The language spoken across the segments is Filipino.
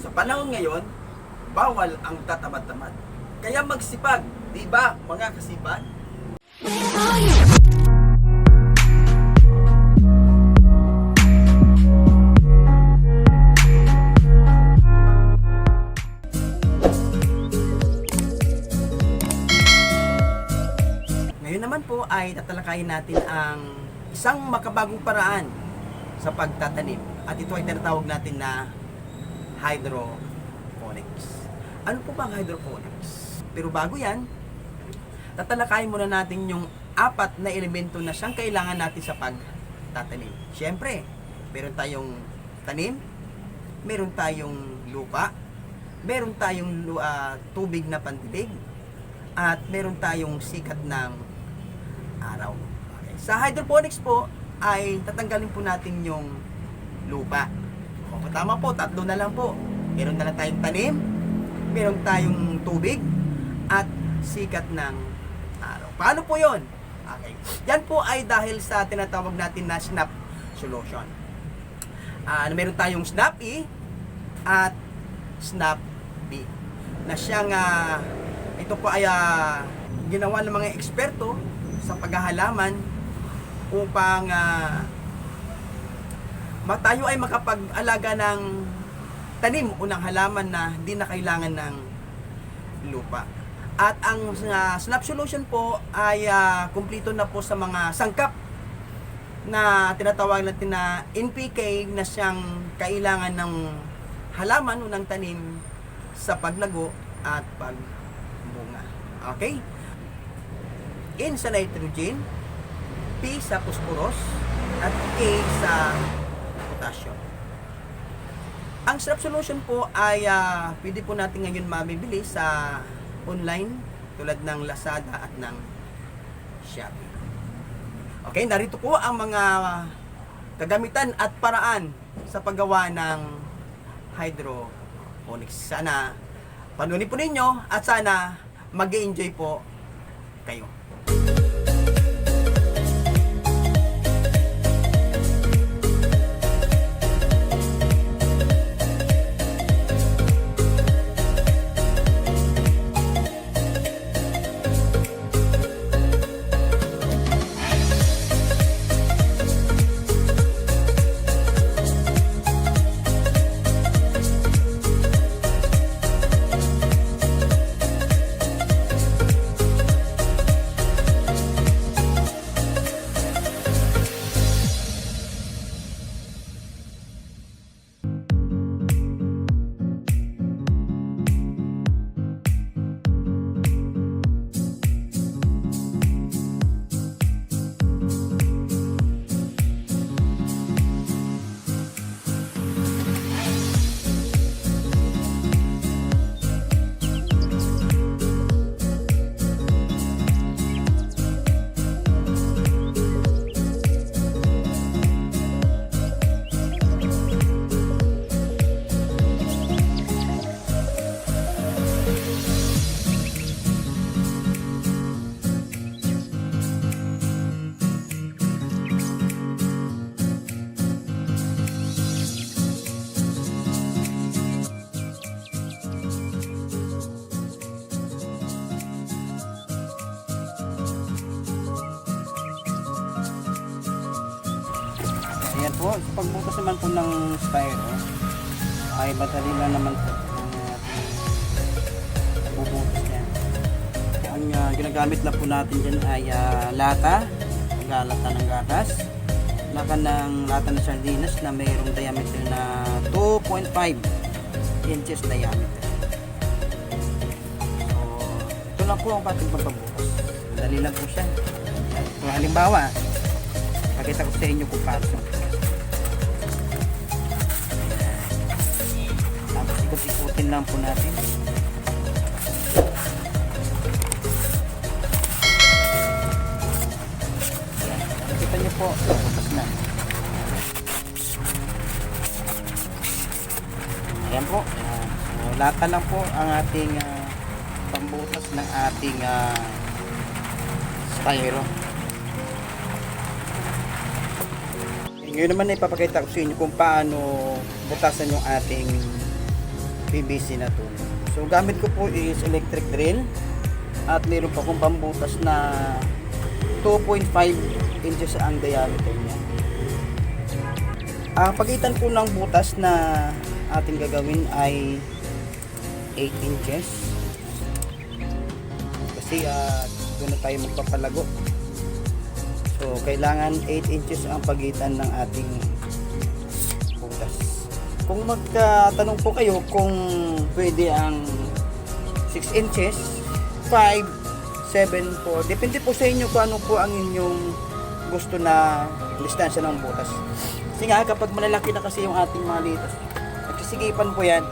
Sa panahon ngayon, bawal ang tatamad-tamad. Kaya magsipag, di ba mga kasipag? Ngayon naman po ay tatalakayin natin ang isang makabagong paraan sa pagtatanim. At ito ay tinatawag natin na hydroponics. Ano po ba ang hydroponics? Pero bago yan, tatalakayin muna natin yung 4 na elemento na siyang kailangan natin sa pagtatanim. Siyempre, meron tayong tanim, meron tayong lupa, meron tayong tubig na pandilig, at meron tayong sikat ng araw. Okay. Sa hydroponics po, ay tatanggalin po natin yung lupa. O, tama po, 3 na lang po. Meron na lang tayong tanim, meron tayong tubig, at sikat ng araw. Paano po yon? Okay. Yan po ay dahil sa tinatawag natin na SNAP solution. Meron tayong SNAP E at SNAP B. Na siyang, ito po ay ginawa ng mga eksperto sa paghahalaman upang tayo ay makapag-alaga ng tanim o ng halaman na hindi na kailangan ng lupa. At ang SNAP solution po ay kumpleto na po sa mga sangkap na tinatawag natin na NPK na siyang kailangan ng halaman o ng tanim sa paglago at pagbunga. Okay? N sa nitrogen, P sa phosphorus, at K sa potassium. Ang SNAP solution po ay pwede po natin ngayon mabibili sa online tulad ng Lazada at ng Shopee. Okay, narito po ang mga kagamitan at paraan sa paggawa ng hydroponics. Sana panunin po ninyo at sana mag-enjoy po kayo. Ayan po, sa pagbukas naman po ng styro ay madali lang naman po bubukas yan. Ang ginagamit lang po natin dyan ay lata ng gatas, lata ng sardinas na mayroong diameter na 2.5 inches diameter. So, ito lang po ang ating pagbukas. Madali lang po siya. So, halimbawa, pakita ko sa inyo kung paano. Tapos ikot-ikutin lang po natin. Nakita nyo po, bukas na. Ayan po. So, lata lang po ang ating pambutas ng ating styro. Ngayon naman ay ipapakita ko sa inyo kung paano butasan yung ating PVC na tool. So gamit ko po is electric drill at meron pa akong pambutas na 2.5 inches ang diameter niya. Ang pagitan po ng butas na ating gagawin ay 8 inches kasi doon na tayo magpapalago. So kailangan 8 inches ang pagitan ng ating butas. Kung magtatanong po kayo kung pwede ang 6 inches, 5, 7, 4, depende po sa inyo kung ano po ang inyong gusto na distansya ng butas. Kasi nga kapag malalaki na kasi yung ating mga litos, nagsisigipan po yan.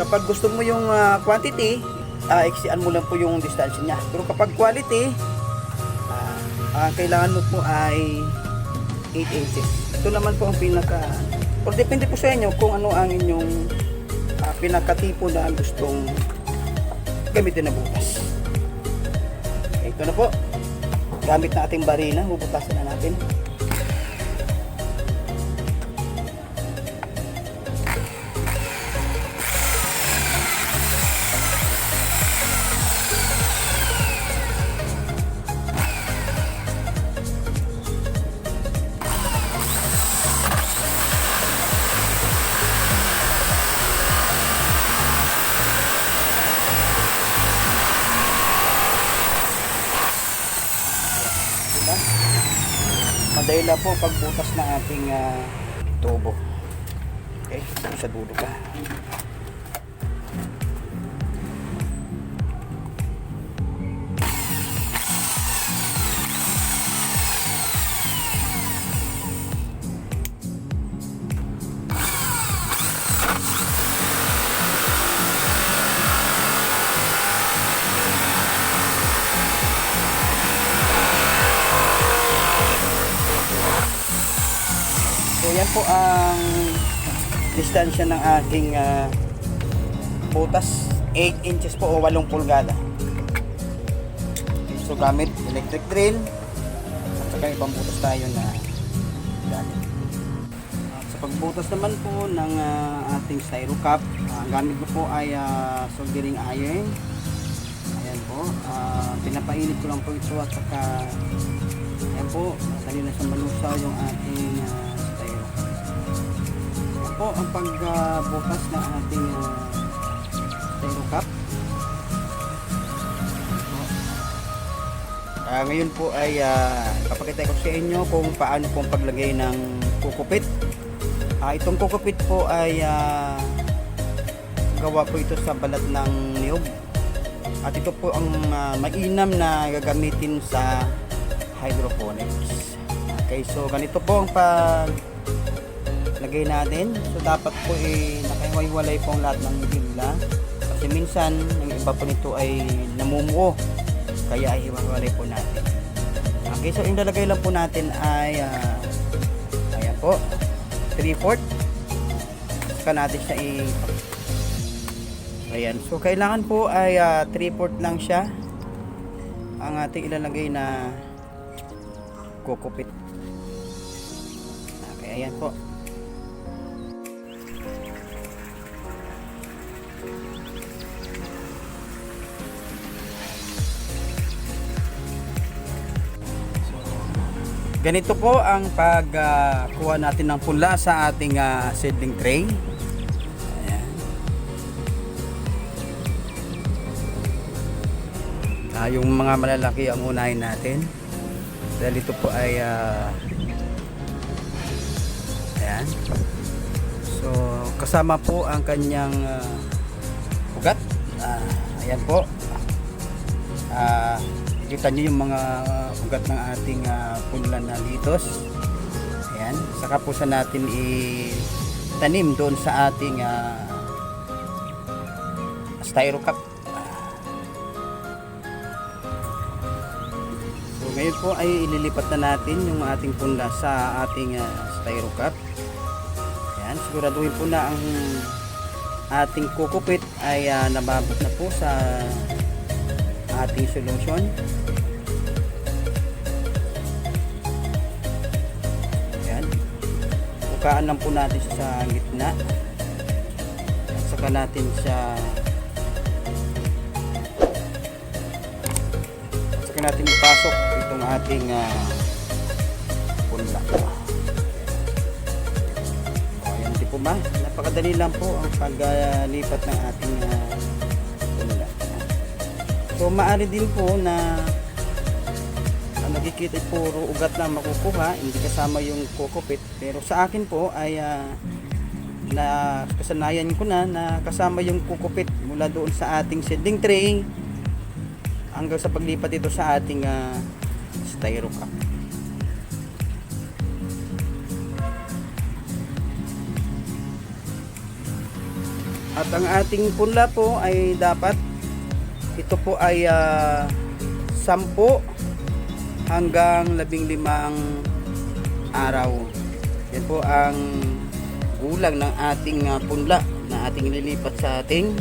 Kapag gusto mo yung quantity, iksian mo lang po yung distansya niya. Pero kapag quality, kailangan mo po ay 8 inches. Ito naman po ang pinaka, or depende po sa inyo kung ano ang inyong pinakatipo na gustong gamitin na butas. Okay, ito na po. Gamit na ating barina, bubutasan na natin. Madali lang po pagbutas ng ating tubo. Okay, sa dulo pa. So yan po ang distansya ng ating butas, 8 inches po o 8 pulgada. So gamit electric drill at saka ibang butas tayo na gamit. At sa pagbutas naman po ng ating styro cup, ang gamit ko po ay soldering iron. Ayan po, pinapainit ko lang po ito at saka ayan po, madali na sa malusaw yung ating po ang pagbukas ng ating styro cup. Ngayon po ay papakita ko sa inyo kung paano pong paglagay ng kukupit. Itong kukupit po ay gawa po ito sa balat ng niyog. At ito po ang mainam na gagamitin sa hydroponics. Okay, so ganito po ang lagay natin. So dapat po nakahiwa-hiwalay po ang lahat ng himla. Kasi minsan yung iba po nito ay namumuo. Kaya hiwa-hiwalay po natin. Okay, so yung lalagay lang po natin ay ayan po, 3/4. Saka natin siya ayan. So kailangan po ay 3/4 lang siya ang ating ilalagay na kukupit. Okay, ayan po. Ganito po ang pagkuha natin ng punla sa ating seedling tray. Ayan. Yung mga malalaki ang unahin natin. Dahil ito po ay ayan. So kasama po ang kanyang ugat. Ayan po. Kita nyo yung mga ugat ng ating punla na litos. Ayan. Saka po sa natin itanim doon sa ating styro cup. So ngayon po ay ililipat na natin yung ating punla sa ating styro cup. Ayan. Siguraduhin po na ang ating kukupit ay nababot na po sa ating solution. Ayan. Bukaan lang po natin sa gitna. At saka saka natin siya ipasok itong ating punla. Ayan po ba, napakadali lang po ang paglipat ng ating punla. So maaari din po na nakikita puro ugat lang makukuha, hindi kasama yung kukupit, pero sa akin po ay na kasanayan ko na kasama yung kukupit mula doon sa ating seedling tray hanggang sa paglipat dito sa ating styro cup. At ang ating punla po ay dapat ito po ay 10 hanggang 15 araw. Yan po ang gulang ng ating punla na ating nililipat sa ating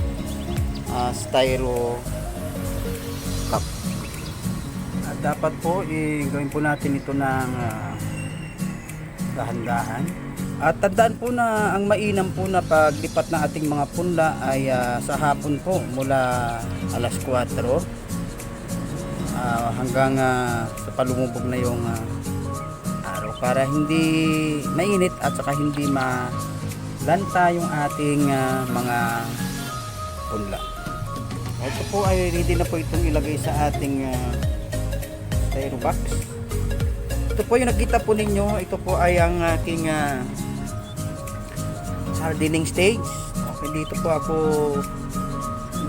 styro cup. At dapat po gawin po natin ito ng dahan-dahan. At tandaan po na ang mainam po na paglipat ng ating mga punla ay sa hapon po mula alas 4 hanggang sa palumubog na yung araw para hindi mainit at saka hindi malanta yung ating mga punla. Ito po ay ready na po itong ilagay sa ating styro box. Ito po yung nakita po ninyo, ito po ay ang aking hardening stage. Okay, dito po ako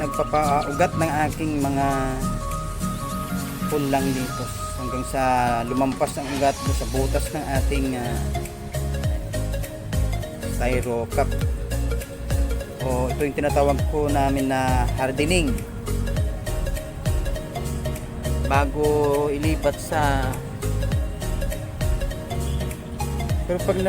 nagpapaugat ng aking mga punlang dito hanggang sa lumampas ang ugat sa butas ng ating styro cup, o ito yung tinatawag po namin na hardening bago ilipat sa, pero pag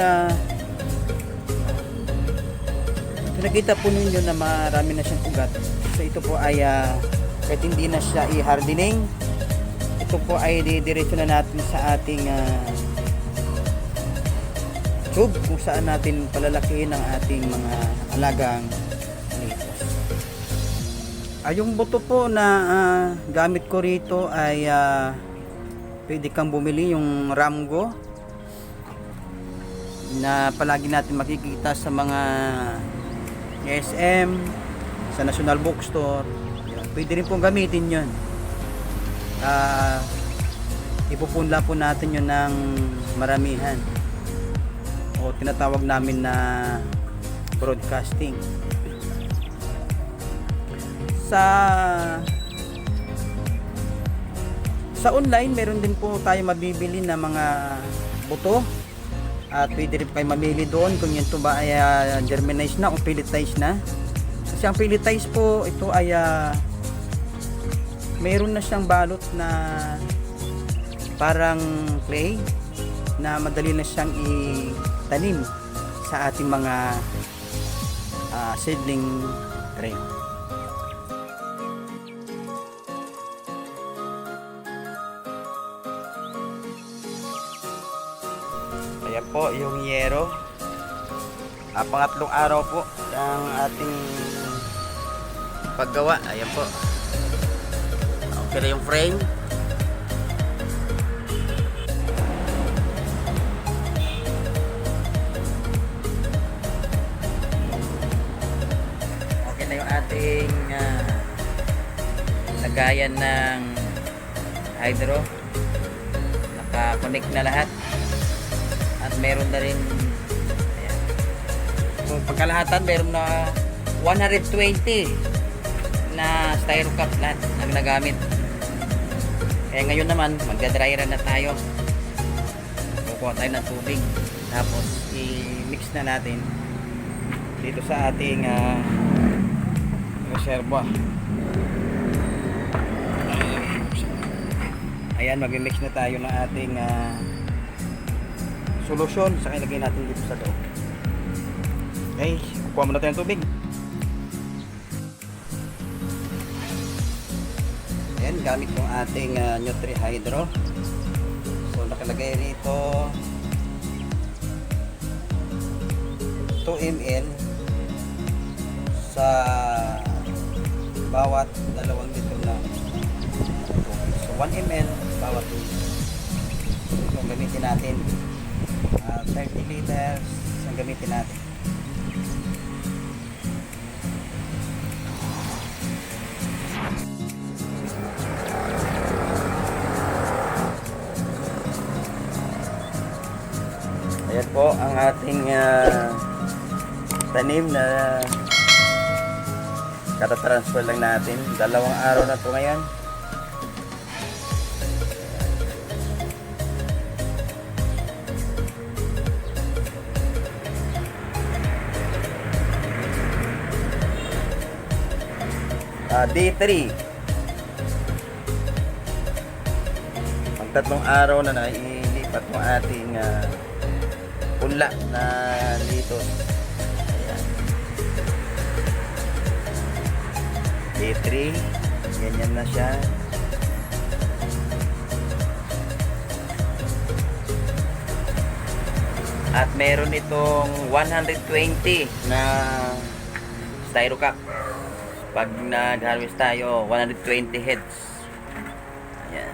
nakita po ninyo na marami na siyang ugat, so ito po ay kahit hindi na siya i-hardening, ito po ay didiretso na natin sa ating tube kung saan natin palalakihin ang ating mga alagang litos. Yung buto po na gamit ko rito ay pwede kang bumili yung Ramgo na palagi natin makikita sa mga SM, sa National Bookstore. Pwede rin pong gamitin yun. Ipupunla po natin yun ng maramihan, o tinatawag namin na broadcasting. Sa online meron din po tayo mabibili na mga buto, at pwede rin kayo mamili doon kung yun to ba ay germinized na o pelletized na. Kasi ang pelletized po, ito ay mayroon na siyang balot na parang clay na madali na siyang itanim sa ating mga seedling tray. Ayan po yung yero. Pangatlong araw po ang ating paggawa. Ayan po. Okay na yung frame. Okay na yung ating lagayan ng hydro. Naka-connect na lahat. At meron na rin, ayan, kung pagkalahatan meron na 120 na styro cup lahat ang nagamit. Kaya ngayon naman magda-dry run na tayo. Kukuha tayo ng tubig, tapos i-mix na natin dito sa ating reservoir. Ayan, mag-mix na tayo ng ating solusyon, saka ilagay natin dito sa loob. Okay, kukuha muna tayo ng tubig. Ayan, gamit yung ating Nutri-Hydro. So nakalagay rito 2 ml sa bawat 2 litro na tubig. So 1 ml bawat litro. So ang gamitin natin 30 liters ang gamitin natin. Ayan po ang ating tanim na katatransfer lang natin. 2 araw na to ngayon. Day 3. Ang 3 araw na nailipat mo ating punla na litos. Ayan. Day 3. Ganyan na siya. At meron itong 120 na styro cup. Pag nag-harvest tayo, 120 heads. Ayan.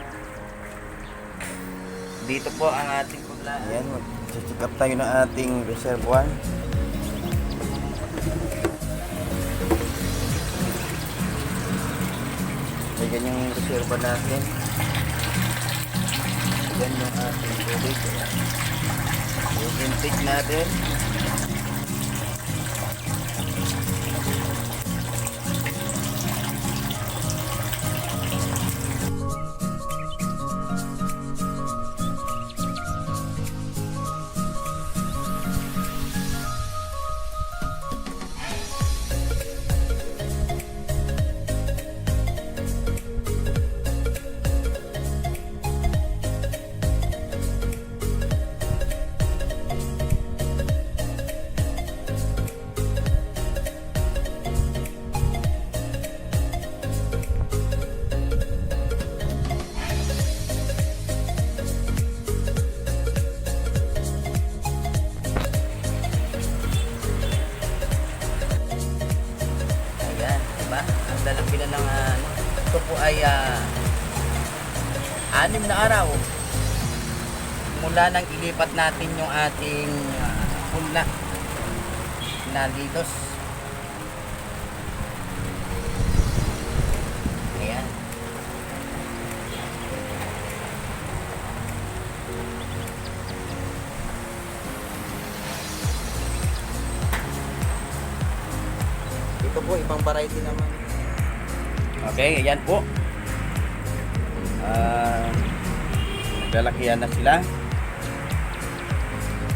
Dito po ang ating punla. Ayan, mag-check up tayo ng ating reservoir. Ayan yung reservoir natin. Ayan yung ating tubig. Yung intake natin. Lalaki na ng ito po ay 6 na araw mula nang ilipat natin yung ating punla na litos. Ayan. Ito po ibang variety naman. Okay, ayan po. Naglalakihan na sila.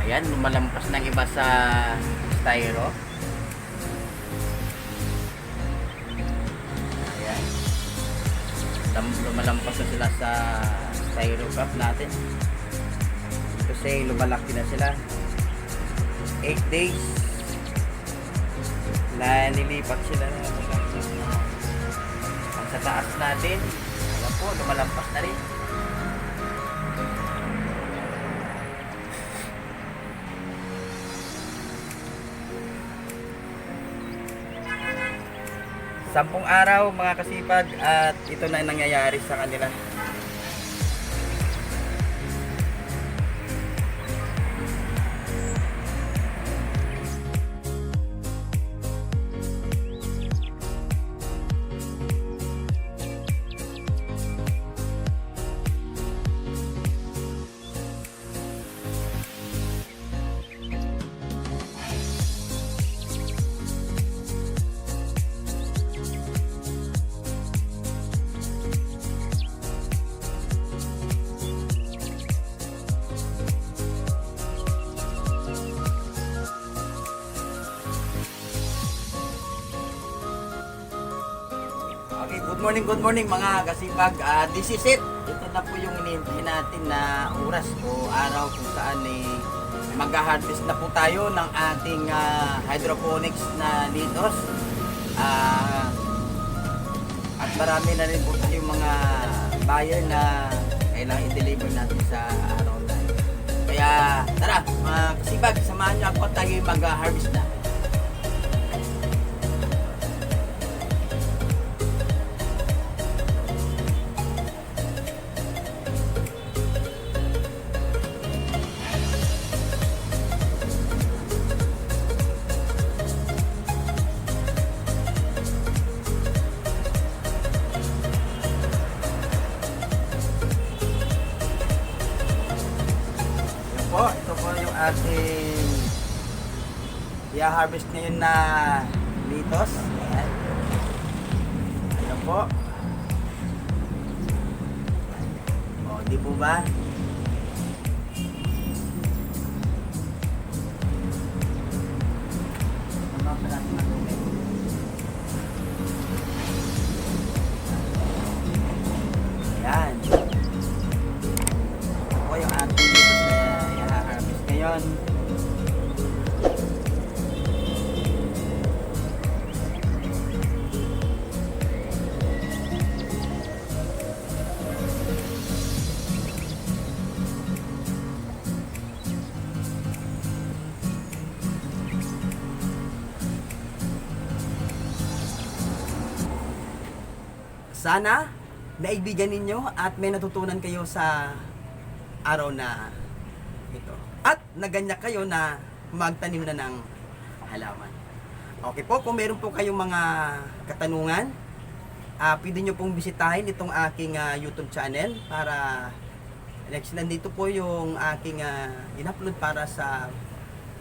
Ayan, lumalampas ng iba sa styro. Ayan. Lumalampas na sila sa styro cup natin. Kasi lumalaki na sila. 8 days na nilipat sila sa taas natin. Ayan po, lumalampas na rin. Sampung araw mga kasipag at ito na nangyayari sa kanila. Okay, good morning mga kasipag. This is it. Ito na po yung hinihintay natin na oras o araw kung saan mag-harvest na po tayo ng ating hydroponics na litos. At marami na rin po tayong mga buyer na kailangan i-deliver natin sa araw na ito. Kaya tara mga kasipag, samahan nyo ako at tayo mag-harvest na. i-harvest ngayon na litos. Ayan. Ayan po. O, di po ba? Ayan. Ito po yung ating litos na i-harvest ngayon. Sana naibigan ninyo at may natutunan kayo sa araw na ito. At naganyak kayo na magtanim na ng halaman. Okay po, kung meron po kayong mga katanungan, pwede nyo pong bisitahin itong aking YouTube channel para next nandito po yung aking in-upload para sa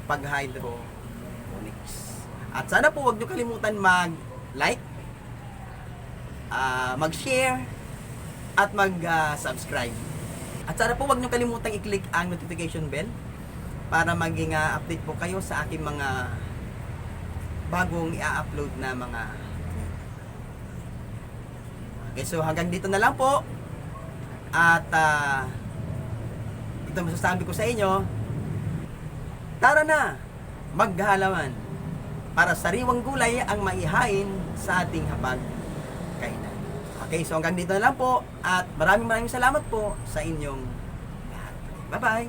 pag-hydroponics. At sana po huwag nyo kalimutan mag-like, mag-share at mag-subscribe. At sana po huwag nyo kalimutang i-click ang notification bell para maging update po kayo sa aking mga bagong i-upload na mga. Okay, so hanggang dito na lang po. At ito masasabi ko sa inyo, tara na maghalaman para sariwang gulay ang maihain sa ating hapag kainan. Okay, so hanggang dito na lang po at maraming salamat po sa inyong lahat. Bye-bye!